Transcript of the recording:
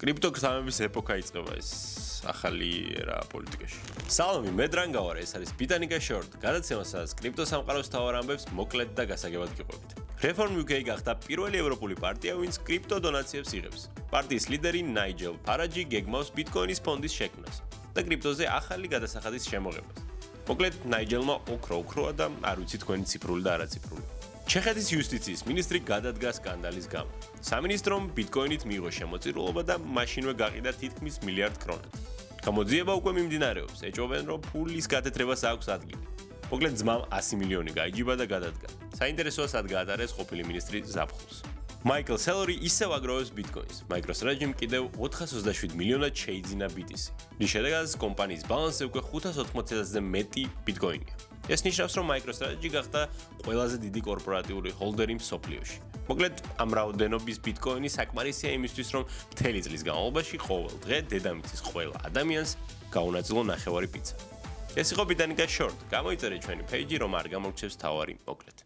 კრიპტოქრამების ეპოქა იწყება ეს ახალი ერა პოლიტიკაში. სალამი, მე დრანგა ვარ, ეს არის Bitanica Short, გადაცემა, სადაც კრიპტო სამყაროს მთავარ ამბებს მოკლედ და გასაგებად გიყვებით. Reform UK გახდა პირველი ევროპული პარტია, ვინც კრიპტო დონაციებს იღებს. პარტიის ლიდერი ნაიჯელ ფარაჯი გეგმავს ბიტკოინის ფონდის შექმნას და კრიპტოზე ახალი გადასახადის შემოღებას. მოკლედ, ნაიჯელმა ოქროა და არ ვიცი თქვენი ციფრული და არაციფრული. ჩეხეთის იუსტიციის მინისტრი გადადგა სკანდალის გამო. სამინისტრომ ბიტკოინით მიიღო შემოწირულობა და მაშინვე გაყიდა თითქმის მილიარდ კრონად. გამოძიება უკვე მიმდინარეობს, ეჭვობენ, რომ ფულის გათეთრებას აქვს ადგილი. მოკლედ, ძმამ 100 მილიონი გაიჯიბა და გადადგა. საინტერესოა, სად გაატარეს ყოფილი მინისტრი ზაფხულს. მაიკლ სელორი ისევ აგროვებს ბიტკოინს. MicroStrategy-მ კიდევ 427 მილიონად შეიძინა BTC. რის შედეგად კომპანიის ბალანსზე უკვე 580,000-ზე მეტი ბიტკოინია. ეს ნიშნავს, რომ MicroStrategy გახდა ყველაზე დიდი კორპორატიული ჰოლდერი მსოფლიოში. მოკლედ, ამ რაოდენობის ბიტკოინი საკმარისია იმისთვის, რომ მთელი წლის განმავლობაში ყოველ დღე დედამიწის ყველა ადამიანს გაუნაწილო ნახევარი პიცა. ეს იყო Bitanica Short. გამოიწერეთ ჩვენი პეიჯი, რომ არ გამოგჩნდეს თავარი მოკლედ.